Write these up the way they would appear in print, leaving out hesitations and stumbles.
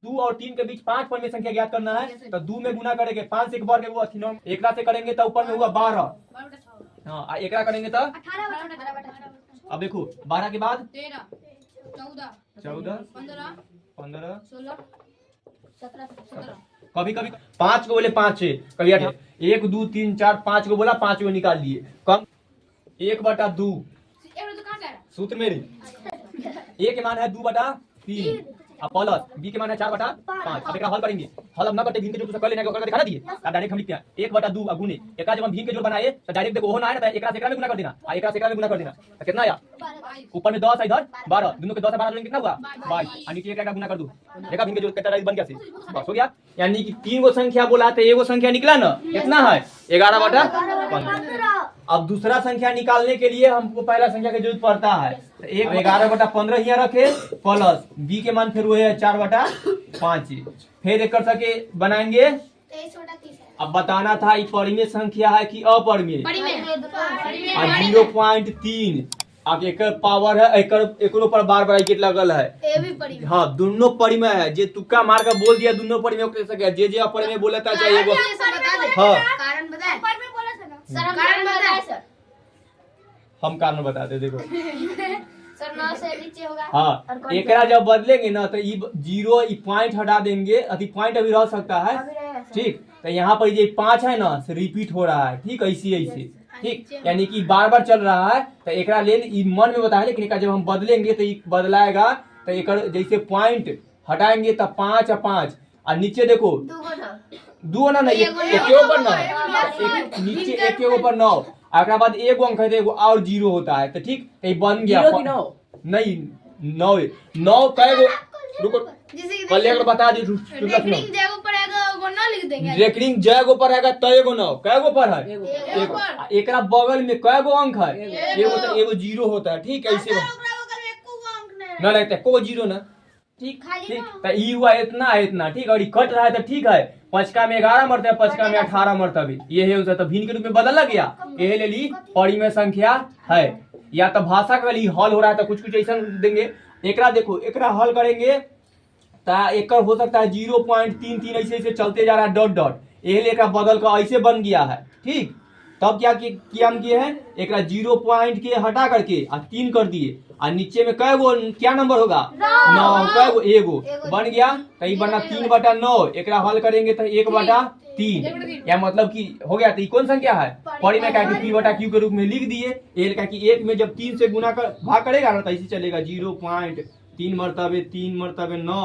2 और 3 के बीच 5 परिमेय संख्या ज्ञात करना है। तो 2 में गुना करेंगे 5 से एक वर्ग वो एकरा से करेंगे तो ऊपर में हुआ 12। हाँ एकरा करेंगे तो अब देखो 12 के बाद 14 15 कभी कभी 5 को बोले 5 से कभी 8 1 2 3 4 5 को बोला 5 को निकाल लिए कम 1/2 सूत्र मेरे ए के मान है 2/3 अब प्लस बी के मान है 4/5। अब एकरा हल करेंगे हल अब न करते भिन्न के जोड़ से कर लेना ओकरा दिखा दिए अब डायरेक्ट हम लिखते हैं 1/2 गुणे एकरा जब हम भिन्न के जोड़ बनाए तो डायरेक्ट देखो हो ना है ना एकरा से एकरा में गुना कर देना और एकरा से एकरा में गुना कर देना तो कितना आया ऊपर में 10 है इधर 12 दोनों के 10 से 12 जोड़ेंगे कितना हुआ 22 और नीचे एकरा का गुना कर दो देखा भिन्न के जोड़ कितना बन गया से बस हो गया। यानी कि 3 गो संख्या बोला तो एगो संख्या निकला ना कितना है 11/15। अब दूसरा संख्या निकालने के लिए हमको पहला संख्या की जरूरत पड़ता है तो 11/15 यहाँ रखे प्लस बी के मान फिर वो है 4/5 फिर एक कर सके बनाएंगे। अब बताना था ये परिमेय संख्या है कि अपरिमेय 0.3 अब एक पावर है एकरो पर बार ब्रैकेट लगल है हाँ दोनों परिमेय है जे तुक्का मार कर बोल दिया दोनों परिमेय कर सके जे अपरिमेय बोला था चाहिए वो हाँ हम कारण बताते देखो सर 9 से नीचे होगा हाँ एकरा जब बदलेंगे ना तो जीरो पॉइंट हटा देंगे अति पॉइंट अभी रह सकता है ठीक। तो यहाँ पर ये 5 है ना रिपीट हो रहा है ठीक ऐसे ठीक यानी कि बार बार चल रहा है तो एकरा ले मन में बताया लेकिन जब हम बदलेंगे तो बदलाएगा तो एक जैसे पॉइंट हटाएंगे तो 5 और 5 और नीचे देखो 2 ना नहीं एक ऊपर 9 नीचे एक ऊपर 9 अगर बाद एगो अंक है तो एगो और 0 होता है तो ठीक तो बन गया नहीं 9 कएगो रुको पहले अगर बता दी रेकरिंग जयगो पर है तयगो 9 कएगो पर है एकरा बगल में कएगो अंक है एगो तो एगो 0 होता है ठीक ऐसे ना लगता है को 0 ना ठीक ठीक तो ई हुआ इतना ठीक और कट रहा है तो ठीक है 5 का में 11 मरतबे 5 का में 18 मरतबे ये है उसे तो भिन्न के रूप में बदला गया ये ले ली परिमेय संख्या है या तो भाषा के लिए हल हो रहा है तो कुछ ऐसा देंगे। एकरा देखो एकरा हल करेंगे तो एक हो सकता है 0.33 ऐसे चलते जा रहा है डॉट डॉट ये ले एकरा बदल का ऐसे बन गया है ठीक। तब क्या किया हम किए हैं एकरा 0 पॉइंट के हटा करके और 3 कर दिए और नीचे में कैगो क्या नंबर होगा 9 कैगो एगो बन गया तो ये बना 3/9 एकरा हल करेंगे तो 1/3 या मतलब कि हो गया। तो ये कौन संख्या है परिमेय का p/q के रूप में लिख दिए एल का कि 1 में जब 3 से गुना कर भाग करेगा ना तो ऐसे चलेगा 0.3 मरतबे 9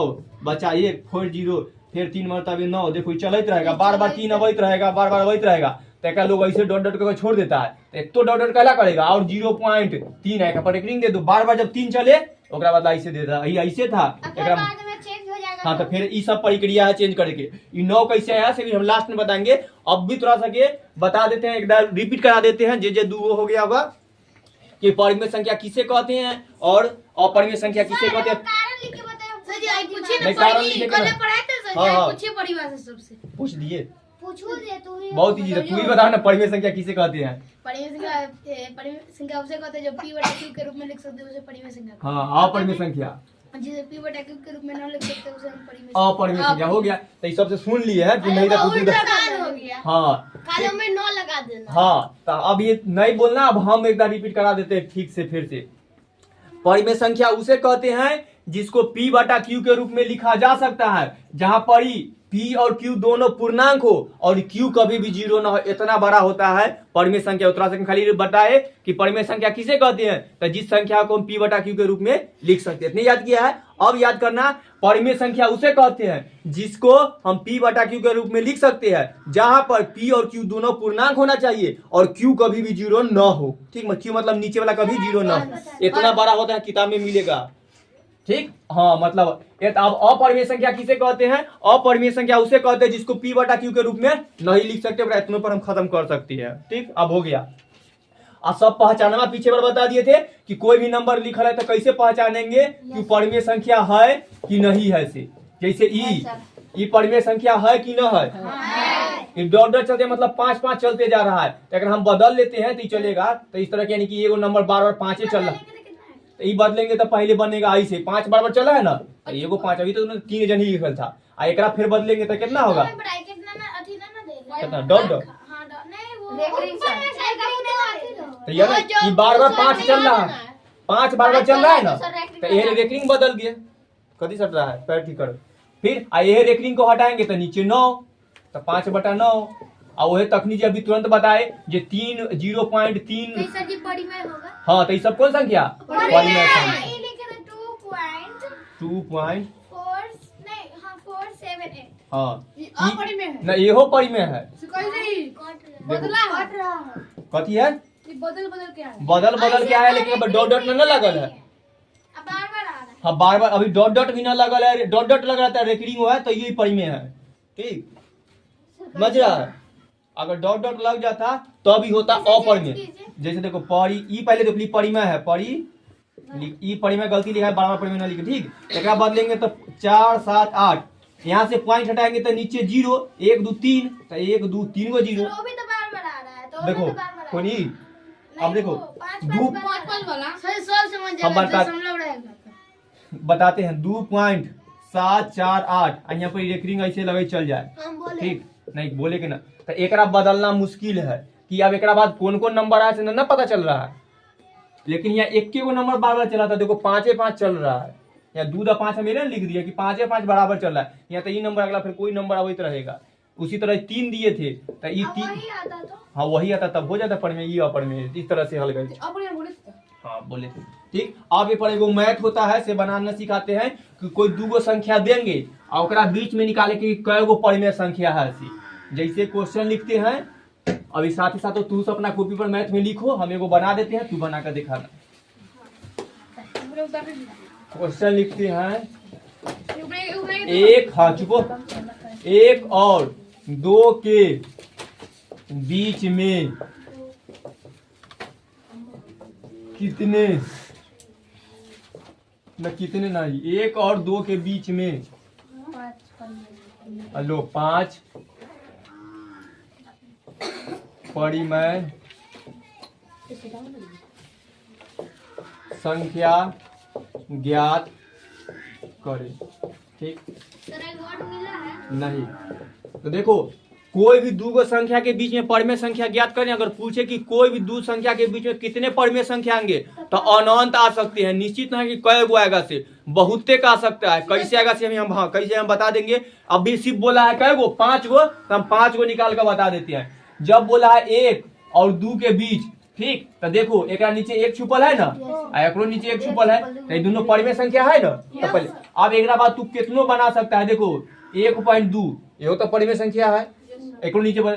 बचा 1 4 0 फिर 3 मरतबे 9 देखो चलते रहेगा बार बार 3 अवैत रहेगा बार बार अवैत रहेगा तो लोग ऐसे डॉट डॉट करके छोड़ देता है तो एक तो डॉट डॉट कैला करेगा और 0.3 है पर एक रिंग दे दो बार बार जब 3 चले ओकरा बाद ऐसे देता है ऐसे था हाँ तो फिर ये सब प्रक्रिया है चेंज करके ये 9 कैसे आया से भी हम लास्ट में बताएंगे। अब भी थोड़ा सा के बता देते हैं एक बार रिपीट करा देते हैं जे 2 हो गया होगा कि परिमेय संख्या किसे कहते हैं और अपरिमेय संख्या किसे कहते हैं पूछ दिए बहुत ही तू ही बता ना परिमेय संख्या किसे कहते हैं। परिमेय संख्या उसे कहते हैं जो p/q के रूप में लिख सकते हैं उसे परिमेय संख्या हाँ अपरिमेय संख्या जिसे p/q के रूप में न लिख सकते उसे हम अपरिमेय संख्या हो गया। तो ये सबसे सुन लिए है कि नहीं था हाँ खाली में 9 लगा देना हाँ तो अब ये नहीं बोलना अब हम एक बार रिपीट करा देते हैं ठीक से फिर से। परिमेय संख्या उसे कहते हैं जिसको p/q के रूप में लिखा जा सकता है जहां पर p और q दोनों पूर्णांक हो और q कभी भी 0 न हो इतना बड़ा होता है परिमेय संख्या। उत्तरा से खाली बताए कि परिमेय संख्या किसे कहते हैं तो जिस संख्या को हम p/q के रूप में लिख सकते हैं। इतने याद किया है। अब याद करना परिमेय संख्या उसे कहते हैं जिसको हम p/q के रूप में लिख सकते हैं जहां पर p और q दोनों पूर्णांक होना चाहिए और q कभी भी 0 न हो ठीक q मतलब नीचे वाला कभी 0 न हो इतना बड़ा होता है किताब में मिलेगा ठीक हाँ। मतलब अब अपरिमेय संख्या किसे कहते हैं अपरिमेय संख्या उसे कहते हैं जिसको p/q के रूप में नहीं लिख सकते इतने पर हम खत्म कर सकते हैं ठीक। अब हो गया अब सब पहचानना पीछे पर बता दिए थे कि कोई भी नंबर लिखा है तो कैसे पहचानेंगे कि परिमेय संख्या है कि नहीं है से जैसे ई परिमेय संख्या है कि न है डॉट डॉट चलते मतलब 5-5 चलते जा रहा है तो अगर हम बदल लेते हैं तो चलेगा तो इस तरह के यानी कि एगो नंबर बार बार 5 चल रहा है तो ये बदलेंगे तो पहले बनेगा आई से 5 बार चला है ना, तो एगो 5 अभी तो 3 जन ही लिखल था, आ एकरा फिर बदलेंगे तो कितना होगा, कितना डॉट डॉट, तो ये बार बार 5 चल रहा है, 5 बार चल रहा है ना, तो ये रेकरिंग बदल गया, कभी सट रहा है पैर ठीक करो, फिर ये रेकरिंग को हटाएंगे तो नीचे 9, तो 5/9, और वही तखनी जी अभी तुरंत बताए जो 3 0.3, हाँ तो ये सब कौन संख्या, 2.478, हाँ ना येहो परी में है, कथी है बदल क्या है, लेकिन डॉट डॉट न लगल है, हाँ बार बार अभी डॉट डॉट भी ना लगल है, डॉट डॉट लग रहा है रेकरिंग हुआ है तो ये परी में है, ठीक समझ रहा है, अगर डॉट डॉट लग जाता तो अभी होता अपरी में, जैसे देखो परी ई पहले देख ली परी में है, परी ई परी में गलती लिखा है, बार बार परी में ना लिखे, ठीक एक बदलेंगे तो 4 7 8, यहाँ से पॉइंट हटाएंगे तो नीचे 0 1 2 3, तो 1 2 3 गो 0, देखो कोनी अब देखो हम बताते हैं 2.748, यहाँ पर रेकरिंग ऐसे लगे चल जाए, ठीक नहीं बोले के ना, तो एक बदलना मुश्किल है कि अब एक बाद कौन कौन नंबर आया से ना पता चल रहा है, लेकिन यहाँ 1 गो नंबर बार बार चला था, देखो 5 चल रहा है, यहाँ 2 5 मेरे लिख दिया कि 5 बराबर चल रहा है, यहाँ तो ये नंबर अगला फिर कोई नंबर अवैत रहेगा, उसी तरह 3 दिए थे तो ये 3, हाँ वही आता तब हो जाता पढ़ में, ये पढ़ में इस तरह से हल गए, हाँ बोले थे, ठीक। अब ये पर एगो मैथ होता है से बनाना सिखाते हैं कि कोई 2 गो संख्या देंगे और ओकरा बीच में निकाले कि कै गो परिमेय संख्या है, जैसे क्वेश्चन लिखते हैं, अभी साथ ही साथ तो तू अपना कॉपी पर मैथ में लिखो, हम एगो बना देते हैं, तू बना कर दिखाना। क्वेश्चन लिखते हैं 1, हाँ चुपो, 1 और 2 के बीच में कितने नहीं, 1 और 2 के बीच में लो 5 परिमेय संख्या ज्ञात करें, ठीक नहीं, तो देखो कोई भी 2 गो संख्या के बीच में परिमेय संख्या ज्ञात करें, अगर पूछे कि कोई भी 2 संख्या के बीच में कितने परिमेय संख्या आएंगे तो अनंत आ सकते हैं, निश्चित नहीं कि कै गो आएगा से बहुते का आ सकता है, कैसे आएगा से हम हाँ कैसे हम बता देंगे, अभी सिर्फ बोला है कै गो 5 गो, तो हम 5 गो निकाल कर बता देते हैं, जब बोला है 1 और 2 के बीच, ठीक तो देखो एक नीचे 1 छुपल है ना, एक नीचे 1 छुपल है, तो ये दोनों परिमेय संख्या है ना, तो पहले अब एक बाद तू कितनों बना सकता है, देखो 1.2 ये तो परिमेय संख्या है, एक नीचे तो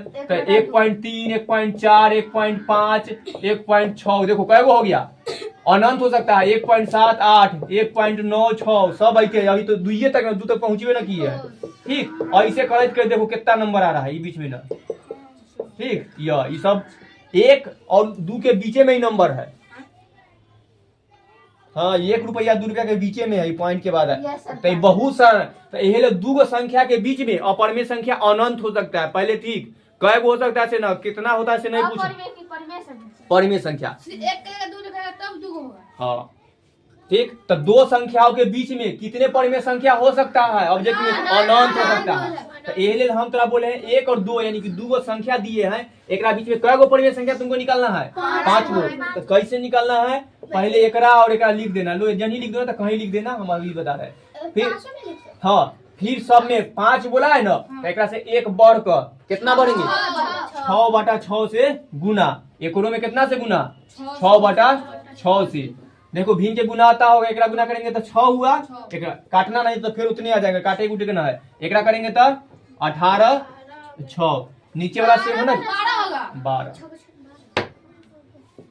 1.3 1.4 1.5 1.6, देखो कै गो हो गया, अनंत हो सकता है, 1.7 8 1.9 6 सब ऐसे, अभी तो 2 तक पहुंचे ना किए है, ठीक ऐसे करते कर देखो कितना नंबर आ रहा है ये बीच में ना, ठीक ये सब 1 और 2 के बीचे में ही नंबर है, हाँ 1 रुपया 2 रुपया के बीचे में है, पॉइंट के बाद है, तो बहुत सारा, तो ये 2 गो संख्या के बीच में अपरिमेय संख्या अनंत हो सकता है, पहले ठीक कै गो हो सकता है से ना कितना होता है से नहीं पूछा, परिमेय संख्या हाँ ठीक, तो 2 संख्याओं के बीच में कितने परिमेय संख्या हो सकता है, ऑब्जेक्ट में अनंत हो सकता है, तो ये हम तोरा बोले हैं 1 और 2 यानी कि 2 गो संख्या दिए हैं, एक बीच में कै गो परिमेय संख्या तुमको निकालना है 5 गो, तो कैसे निकालना है, पहले एकरा और एकरा लिख देना, लो जनी लिख देना तो कहीं लिख देना, हम अभी बता रहे हैं, फिर हाँ फिर सब में 5 बोला है ना, तो एकरा से 1 बढ़ कर कितना बढ़ेंगे 6/6 से गुना, एकरो में कितना से गुना 6/6 से, देखो भिन्न के गुना आता होगा, एकरा गुना करेंगे तो 6 हुआ, एकरा काटना नहीं तो फिर उतने आ जाएगा, काटे कुटे ना है, एकरा करेंगे तो 18 6, नीचे वाला से होना 12,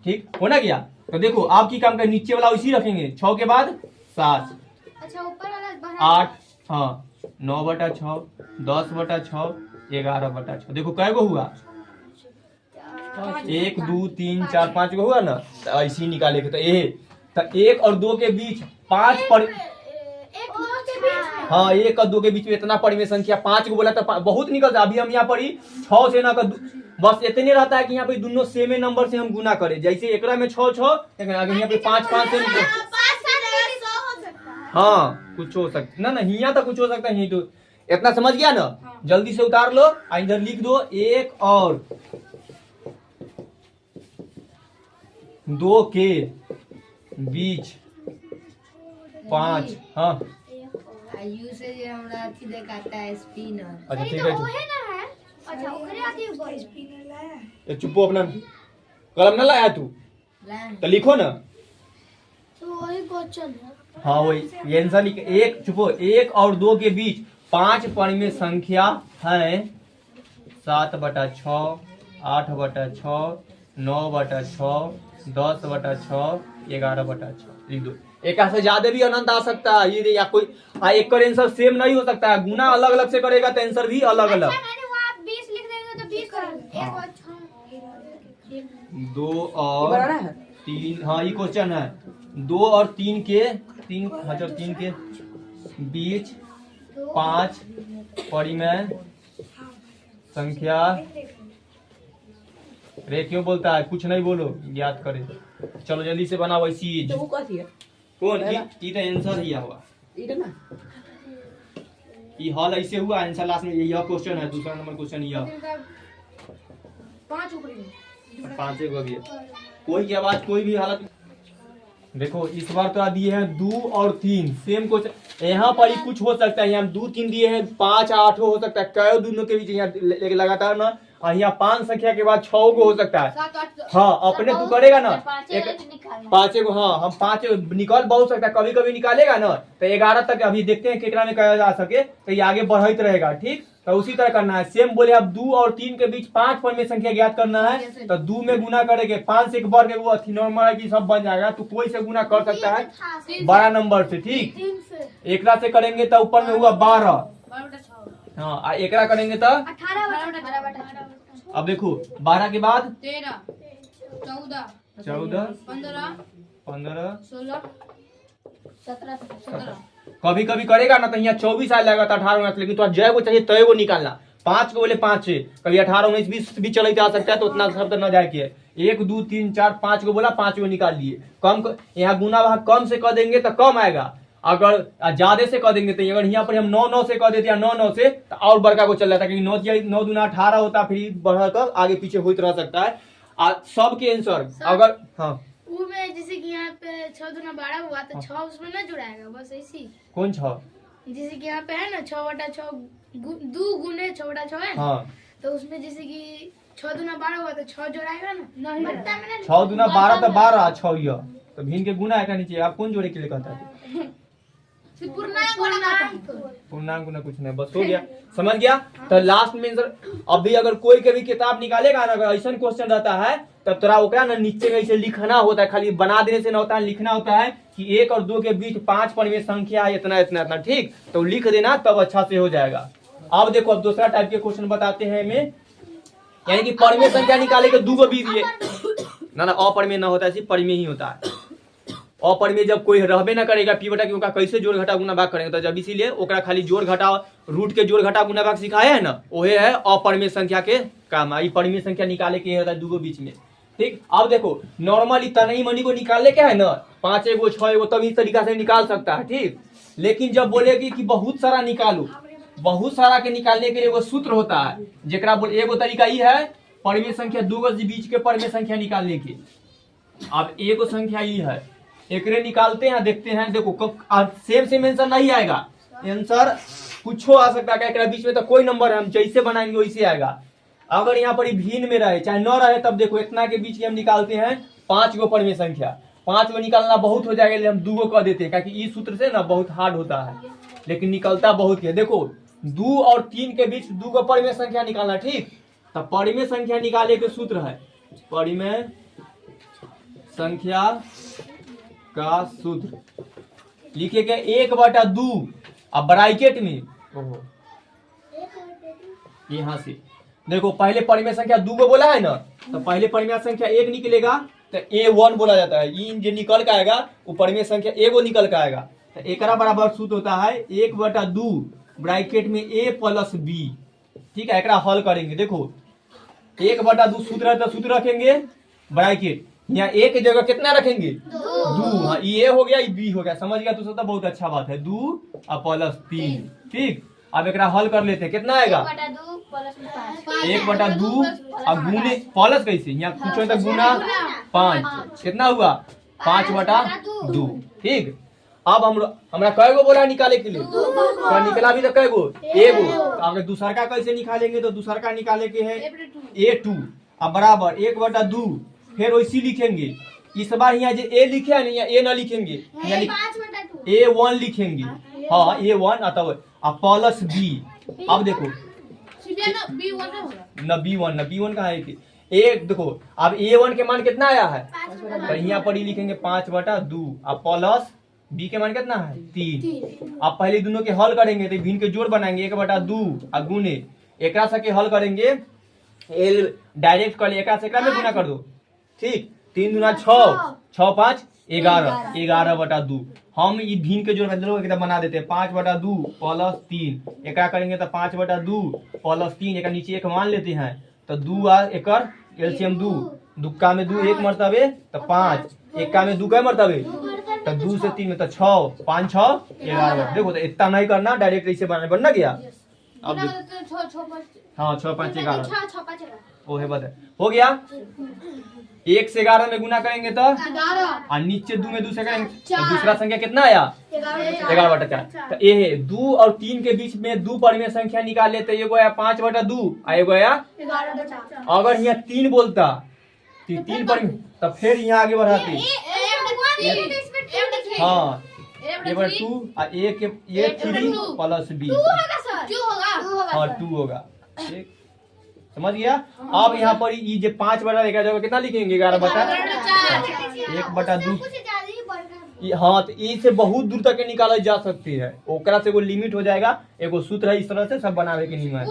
ठीक होना गया, तो देखो आप की काम कर, नीचे वाला उसी रखेंगे, 6 के बाद 7 8, हाँ 9/6 10/6 11/6, देखो कै गो हुआ 1 2 3 4 5 गो हुआ ना, तो ऐसे ही निकाले तो 1 और 2 के बीच 5 पर हाँ 1 और 2 के बीच में इतना परिमेय संख्या 5 को बोला तो बहुत निकलता है। अभी हम यहाँ पर 6 से ना कर बस इतने रहता है कि यहाँ पे दोनों सेम नंबर से हम गुना करें। जैसे एकरा में 6 6 लेकिन आगे यहाँ पे 5 5 से हाँ कुछ हो सकता ना यहाँ तक कुछ हो सकता है। तो इतना समझ गया ना। जल्दी से उतार लो, इधर लिख दो 1 और 2 के बीच 5। हाँ यूसेज हमरा अथी दिखाता है स्पिनर। अच्छा ठीक है अच्छा ओकरे आती है स्पिनर लाया। ये चुप्पो अपना कलम ना लाया तू तो लिखो ना। तो वही क्वेश्चन है। हाँ वही ये आंसर लिख। 1 चुप्पो 1 और 2 के बीच 5 परिमेय संख्या है 7/6, 8/6, 9/6, 10/6, 11/6। लिख दो। एक से ज्यादा भी अनंत आ सकता है। ये या कोई एक का आंसर सेम नहीं हो सकता है। गुना अलग अलग से करेगा तो आंसर भी अलग अलग। मैंने वहाँ 20 लिख देंगे तो 20 करेंगे। 1 और 6 2 और 3। हाँ ये क्वेश्चन है 2 और 3 के 3 के बीच 5 परिमेय संख्या। रे क्यों बोलता है? कुछ नहीं बोलो, याद करे। चलो जल्दी से बनाओ चीज। तो वो कथी है? कौन ई तो आंसर ही हुआ। इधर ना ये हल ऐसे हुआ आंसर लास्ट में। यह क्वेश्चन है दूसरा नंबर क्वेश्चन यह 5 ऊपरी 5 को भी कोई की आवाज कोई भी हालत। देखो इस बार तो दिए हैं 2 और 3 सेम क्वेश्चन। यहाँ पर ही कुछ हो सकता है। यहाँ 2 3 दिए हैं 5 8 हो सकता है। कई दोनों के बीच यहाँ लगातार ना। और यहाँ 5 संख्या के बाद 6 को हो सकता है। 7 8 हाँ अपने तू करेगा ना एक 5 को। हाँ हम 5 निकाल बहुत सकता है। कभी कभी निकालेगा ना तो 11 तक अभी देखते हैं कितना में कहा जा सके तो ये आगे बढ़ते रहेगा। ठीक तो उसी तरह करना है। सेम बोले अब 2 और 3 के बीच 5 परिमेय संख्या ज्ञात करना है तो 2 में गुना करेंगे 5 से एक बार के वो नॉर्मल है कि सब बन जाएगा। तो कोई से गुना कर सकता है बड़ा नंबर से। ठीक 3 से एकरा से करेंगे तो ऊपर में हुआ 12। 12/6 हाँ एकरा करेंगे तो 18/18 अब देखो 12 के बाद 13 14 14 15 15 16 17 17 कभी कभी करेगा ना तो यहाँ 24 आ जाएगा तो 18 19। लेकिन तो जय को चाहिए तय को निकालना। 5 को बोले 5 से कभी 18 19 20 भी चले जा सकता है। तो उतना शब्द न जाए कि 1 2 3 4 5 को बोला 5 को निकाल लिए। यहाँ गुना भाग कम से कर देंगे तो कम आएगा। अगर ज्यादा से कर देंगे तो अगर यहाँ पर हम 9 9 से कर देते हैं 9 9 से तो और बड़का को चल जाता है। क्योंकि 9 9 दूना 18 होता फिर बढ़कर आगे पीछे होते रह सकता है। सबके आंसर अगर हाँ वो में जैसे कि यहाँ पे 6 दूना 12 हुआ तो 6 उसमें ना जुड़ाएगा बस ऐसी। कौन 6 जैसे कि यहाँ पे है ना 6/6 2 गुने 6/6 है ना। हाँ तो उसमें जैसे कि 6 दूना 12 हुआ तो 6 जोड़ाएगा ना। नहीं 6 दूना 12 तो 12 6 यह तो भिन्न के गुना है नीचे। आप कौन जोड़े के लिए कहता है? पूर्णांक गुना कुछ नहीं बस हो गया। समझ गया। तो लास्ट में आंसर अभी अगर कोई के भी किताब निकालेगा ना अगर ऐसा क्वेश्चन रहता है तब तोरा ओकरा ना नीचे में ऐसे लिखना होता है। खाली बना देने से ना होता है। लिखना होता है कि 1 और 2 के बीच 5 परिमेय संख्या है इतना इतना इतना। ठीक तो लिख देना तब अच्छा से हो जाएगा। अब देखो अब दूसरा टाइप के क्वेश्चन बताते हैं हमें। यानी कि परिमेय संख्या निकाले के 2 को बीच ना अपरिमेय ना होता है सिर्फ परिमेय ही होता है। अपरिमेय जब कोई रहबे ना करेगा पी बटा क्यों कैसे जोड़ घटा गुना भाग करेंगे तो जब इसीलिए ओकरा खाली जोड़ घटा रूट के जोड़ घटा गुना भाग सिखाया है ना ओहे है अपरिमेय संख्या के काम। ये परिमेय संख्या निकाले के होता है 2 को बीच में। ठीक अब देखो नॉर्मली तनई मनी को निकालने क्या है ना 5 1 6 1 तब इस तरीका से निकाल सकता है। ठीक लेकिन जब बोलेगी कि बहुत सारा निकालो बहुत सारा के निकालने के लिए वो सूत्र होता है जेकरा बोले एगो तरीका ही है परिमेय संख्या 2 के बीच के परिमेय संख्या निकालने की। अब एगो संख्या ही है एकरे निकालते हैं देखते हैं। देखो सेम आंसर नहीं आएगा। आंसर कुछ आ सकता है एकरा बीच में तो कोई नंबर हम जैसे बनाएंगे वैसे आएगा। अगर यहाँ पर भिन्न में रहे चाहे न रहे तब देखो इतना के बीच में हम निकालते हैं 5 गो परिमेय संख्या। 5 को निकालना बहुत हो जाएगा हम 2 को कर देते हैं क्योंकि इस सूत्र से ना बहुत हार्ड होता है लेकिन निकलता बहुत है। देखो 2 और 3 के बीच 2 को परिमेय संख्या निकालना। ठीक तो परिमेय संख्या निकाले के सूत्र है परिमेय संख्या का सूत्र लिखेगा 1/2 अब ब्रैकेट में यहाँ से देखो पहले परिमेय संख्या 2 को बोला है ना तो पहले परिमेय संख्या 1 निकलेगा तो A1 बोला जाता है। ये जो निकल के आएगा वो परिमेय संख्या एगो निकल के आएगा तो एकरा बराबर सूत्र होता है 1/2 ब्रैकेट में a प्लस b। ठीक है, एकरा हल करेंगे। देखो 1/2 सूत्र है तो सूत्र रखेंगे ब्रैकेट, यहाँ a की जगह कितना रखेंगे 2। हाँ, ये हो गया, ये b हो गया, समझ गया तो सब बहुत अच्छा बात है। 2 और प्लस 3। ठीक, अब एकरा हल कर लेते हैं। कितना आएगा 1/2 और गुने प्लस कैसे, यहाँ कुछ तक गुना 5, कितना हुआ 5/2। ठीक, अब हमरा कय गो बोला निकाले के लिए, तो निकला भी तो कय गो एगो। तो अगर दूसरा का कैसे निकालेंगे, तो दूसरा का निकाले के है a2 अब बराबर 1/2, फिर वैसी लिखेंगे। इस बार यहाँ जो a लिखे है ना, a ना लिखेंगे, a1 लिखेंगे। हाँ a1 अतः अब प्लस b। अब देखो न b1 कहाँ है एक, देखो अब a1 के मान कितना आया है, तो यहाँ पर ही लिखेंगे 5/2 अब प्लस b के मान कितना है 3। अब पहले दोनों के हल करेंगे तो भिन्न के जोड़ बनाएंगे 1/2 और गुने एकरा से के हल करेंगे, एल डायरेक्ट कर ले, एकरा से एकरा में गुना कर दो। ठीक, 3 दूना 6, 6 5 11, 11/2। हम ये भिन्न के जोड़ एकदम बना देते हैं 5/2 प्लस 3। एकरा करेंगे तो 5/2 प्लस 3, एक नीचे एक मान लेते हैं तो 2 आ एकर एलसीएम 2, दुक्का में 2 एक मरतबे तो 5, एक्का में 2 कै मरतबे तो 2 से 3 में तो 6, 5 6 11। देखो तो इतना नहीं करना, डायरेक्ट ऐसे बनना गया। अब हाँ 6 5 11 वो है बता हो गया। 1 से 11 में गुना करेंगे तो और नीचे 2 में 2 से करेंगे तो दूसरा संख्या कितना आया 11/4। तो ये 2 और 3 के बीच में 2 परिमेय संख्या निकाल लेते, एगो आया 5/2 और एगो आया 11/4। अगर यहाँ 3 बोलता 3 परिमेय तो फिर यहाँ आगे बढ़ाते हाँ a/2 और a3 प्लस b हाँ 2 होगा। ठीक, समझ गया। अब यहाँ पर ये जो 5/2 कितना लिखेंगे 11/1/2। हाँ, तो इससे बहुत दूर तक निकाला जा सकती है, ओकरा से एगो लिमिट हो जाएगा, एगो सूत्र है, इस तरह से सब बनावे के नियम है।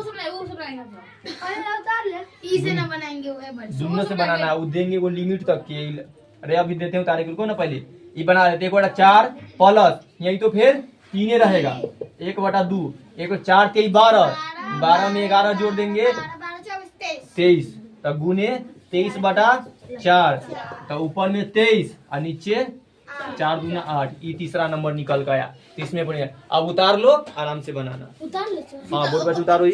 दोनों से बनाना है, वो देंगे वो लिमिट तक के। अरे अभी देते हैं तारीख को ना, पहले ये बना देते 1/4 प्लस यही तो फिर 3 रहेगा 1/2, 4 के 12 में 11 जोड़ देंगे 23, तो गुने 23/4, तो ऊपर में 23 और नीचे 4 दूना 8। ये तीसरा नंबर निकल गया। तो इसमें बढ़िया, अब उतार लो, आराम से बनाना। हाँ बोर्ड पर उतारो,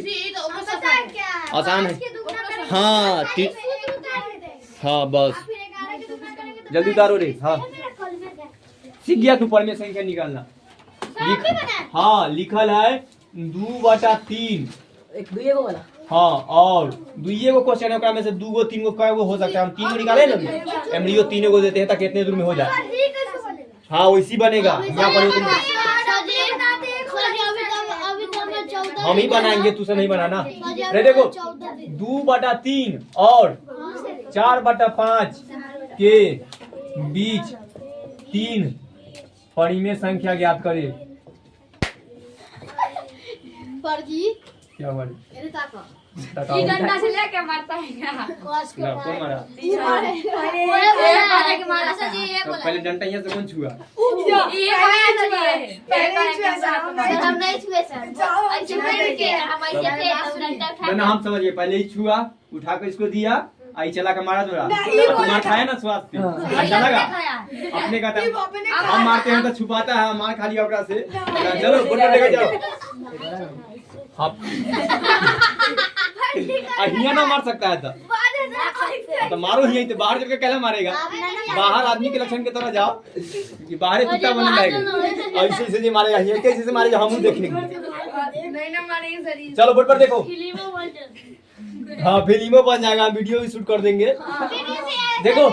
आसान है। हाँ ठीक, हाँ बस जल्दी उतारो रे। हाँ सीख गया तू परिमेय संख्या निकालना। हाँ लिखल है 2/3 वाला। हाँ, और 2 क्वेश्चन है, में से 2 3 कै गो हो सकता है, हम 3 निकाले ना, एमडीओ 3 को देते हैं ताकि कितने दूर में हो जाए। हाँ वैसी बनेगा, यहाँ पर हम ही बनाएंगे, तुझसे नहीं बनाना। अरे देखो 2/3 और 4/5 के बीच 3 परिमेय संख्या ज्ञात करे। क्या वर्ड ये डंडा से लेके मारता है क्या? कौन मारा? पहले डंडा यहाँ से कौन छुआ? हम समझ गए, पहले ही छुआ, उठा कर इसको दिया, आई चला के मारा थोड़ा, मार खाया ना स्वास्थ्य अच्छा लगा। अपने का हम मारते हैं तो छुपाता है, मार खा लिया ओकरा से। चलो बोल लेके जाओ। हिया ना मार सकता है तो मारो हिया, तो बाहर जाकर कैसे मारेगा? बाहर आदमी के लक्षण की तरह जाओ, ये बाहर कुत्ता बनने लगेगा। ऐसे ऐसे नहीं मारेगा, हिया कैसे से मारेगा हम देखेंगे। चलो बोर्ड पर देखो। हाँ फिल्मों बन जाएगा, वीडियो भी शूट कर देंगे। देखो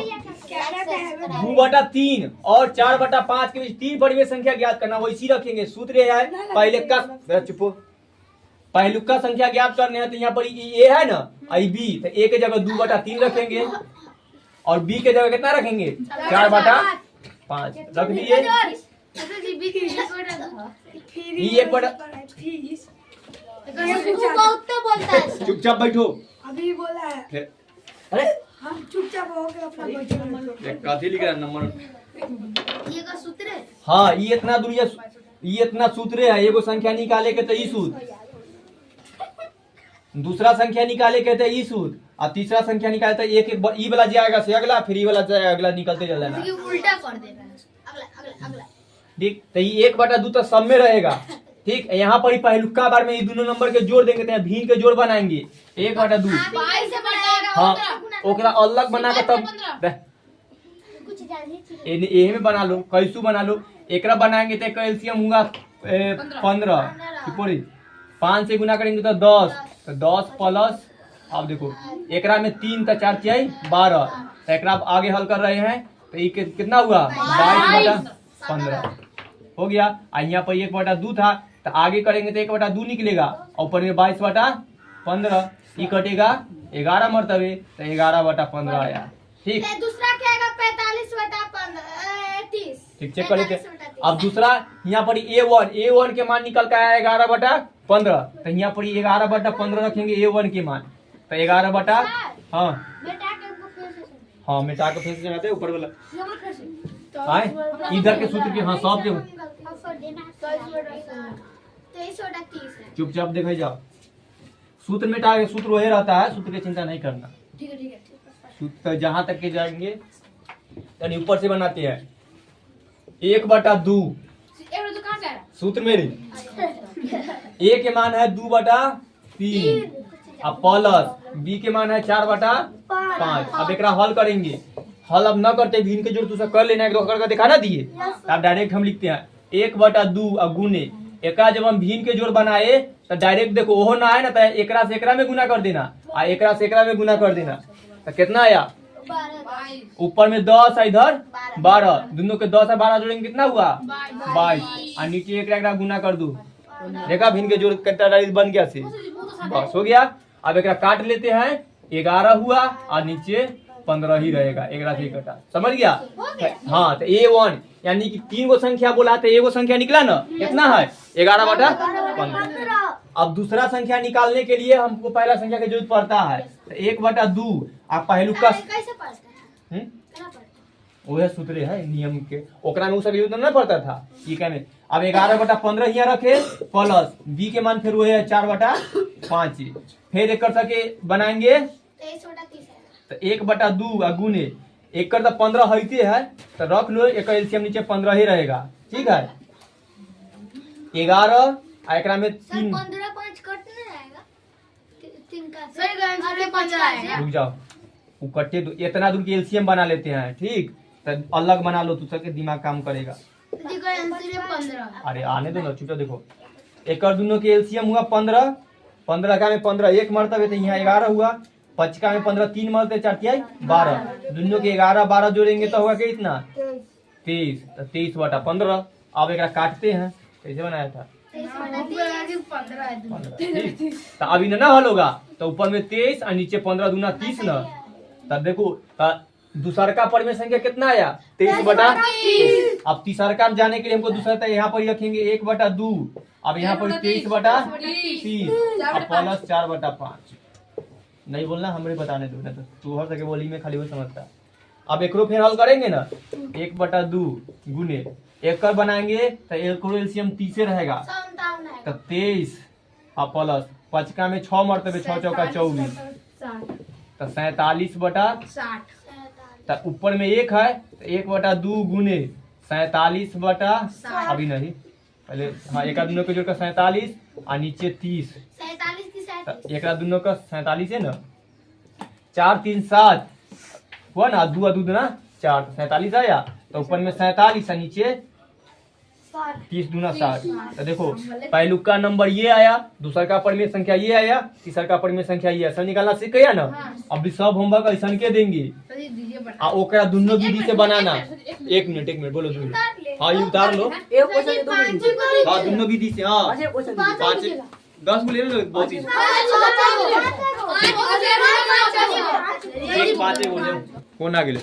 2/3 और 4/5 के बीच 3 परिमेय संख्या ज्ञात करना, वैसी रखेंगे। सूत्र है पहले का चुपो, पहलुका संख्या ज्ञात करने हैं, तो यहाँ पर ए है ना आई बी, तो ए के जगह 2/3 रखेंगे और बी के जगह कितना रखेंगे 4/5 रख दिए। चुपचाप बैठो। अभी बोला है। अरे हम चुपचाप हो गए अपना बैठो। काफी लिख रहा नंबर, ये का सूत्र है। हाँ ये इतना दूर ये इतना सूत्र है। एगो संख्या निकाले के तो ई सूत्र, दूसरा संख्या निकाले के तो ई सूत्र, और तीसरा संख्या निकाले तो एक एक ई वाला जाएगा से अगला, फिर ई वाला जाएगा अगला, निकलते चल जाना। ये उल्टा कर देना है। अगला अगला अगला। ठीक, तो ये 1/2 तो सब में रहेगा। ठीक, यहाँ पर ही पहलुका बार में ये दोनों नंबर के जोड़ देंगे, तो भीन के जोड़ बनाएंगे 1/2। 22 से बढ़ाएगा। हाँ ओकरा अलग बना के तब कुछ जाने एहे में बना लो, कैसू बना लो। एकरा बनाएंगे तो कैल्शियम होगा 15, 5 से गुना करेंगे तो 10, तो 10 प्लस, अब देखो एकरा में 3 तो 4 चाहिए 12, तो एकरा अब आगे हल कर रहे हैं तो ये कितना हुआ 22/15 हो गया। और यहाँ पर 1/2 था, तो आगे करेंगे तो 1/2 निकलेगा, और ऊपर में 22/15, ये कटेगा 11 मरतबे, तो 11/15 आया। ठीक, दूसरा क्या आएगा 45/30। ठीक चेक कर लेते हैं। अब दूसरा यहाँ पर A1 के मान निकल कर आया 11/15, तो यहाँ पर 11/15 रखेंगे A1 के मान, तो 11 हाँ हाँ मिटा के फिर से लगाते हैं ऊपर वाला आए इधर के सूत्र के, हाँ सब के 23/30 है। चुपचाप देखा जाओ, सूत्र मिटा के सूत्र वही रहता है, सूत्र की चिंता नहीं करना। ठीक है सूत्र जहां तक के जाएंगे यानी ऊपर से बनाते हैं 1/2 तो कहाँ से आया? सूत्र मेरे A के मान है 2/3, अब प्लस B के मान है 4/5। अब एकरा हल करेंगे, हल अब न करते भीन के जोड़ दूसरा कर लेना, एक दो करके दिखा ना दिए। अब डायरेक्ट हम लिखते हैं 1/2 और गुने एकरा जब हम भीन के जोड़ बनाए तो डायरेक्ट देखो ओहो ना आए ना, तो एकरा से एकरा में गुना कर देना और एकरा से एकरा में गुना कर देना, तो कितना आया ऊपर में 10 है इधर 12, दोनों के 10 और 12 जोड़ेंगे कितना हुआ 22, और नीचे एकरा गुना कर दू, देखा भीन के जोड़ कितना डायरेक्ट बन गया से, बस हो गया। अब एकरा काट लेते हैं, 11 हुआ और नीचे 15 ही रहेगा, एकरा से कटा, समझ गया। हाँ तो A1 यानी कि 3 गो संख्या बोला तो एगो संख्या निकला ना, कितना है 11/15। अब दूसरा संख्या निकालने के लिए हमको पहला संख्या की जरूरत पड़ता है, तो 1/2 आप पहलुका कैसे पढ़ते हैं? वह सूत्र है नियम के, ओकरा में उ सब यूज नहीं पड़ता था, ये कहने। अब 11/15 यहाँ रखे प्लस B के मान फिर वो है 4/5, फिर एक कर सके बनाएंगे 23/30 है। तो 1/2 गुने एक कर 15 होते है, तो रख लो, एक एलसीएम नीचे 15 ही रहेगा। ठीक है 11 एकरा में 3 15/5 कट नहीं जाएगा 3 का सही 15 आएगा। रुक जाओ, वो कट्टे दो, इतना दूर के एलसीएम बना लेते हैं। ठीक, तो अलग बना लो, तो सबके दिमाग काम करेगा। देखो आंसर है 15। अरे आने दो ना, चुपचाप देखो, एक और दोनों के एलसीएम हुआ 15, 15 का में 15 एक मरतबे, तो यहाँ 11 हुआ, 5 का में 15 3 मरतबे, 4 तिहाई 12, दोनों के 11 12 जोड़ेंगे तो होगा कितना 23, तो 23/15। अब एक काटते हैं, कैसे बनाया था 15। तो अभी ना हल होगा, तो ऊपर में 23 और नीचे 15 दूना 30 ना, तब देखो दूसरका पर में संख्या कितना आया 23/30। अब तीसरका में जाने के लिए हमको दूसरा था, यहाँ पर रखेंगे 1/2, अब यहाँ पर 23/30 और प्लस 4/5। नहीं बोलना, हमरे बताने दो ना, तो तू हर सके बोली में खाली वो समझता। अब एकरो फिर हल करेंगे ना 1/2 गुने एक कर बनाएंगे तो एकरो एलसीएम 30 रहेगा, तो 23 और प्लस 5 का में 6 मरतबे, 6 चौका 24, तो 47/60। तो ऊपर में 1 है, तो 1/2 गुने 47/, अभी नहीं पहले, हाँ एक दोनों के जोड़ का 47 और नीचे 30, तो एक दोनों का 47 है ना, 4 3 7 हुआ ना, 2 2 ना 4, 47 आया, तो ऊपर में 47 और नीचे 30 दूना 60। तो देखो पहलुका नंबर ये आया, दूसरा का परिमेय संख्या ये आया, तीसरा का परिमेय संख्या ये, सब निकालना सीख गया ना। अभी सब होमवर्क ऐसा के देंगे, आ ओकरा दोनों विधि से बनाना। एक मिनट बोलो दोनों, हाँ ये उतार लो, हाँ दोनों विधि से, हाँ 5 10 को ले लो, बहुत ही 5 बोले कौन आ गेले।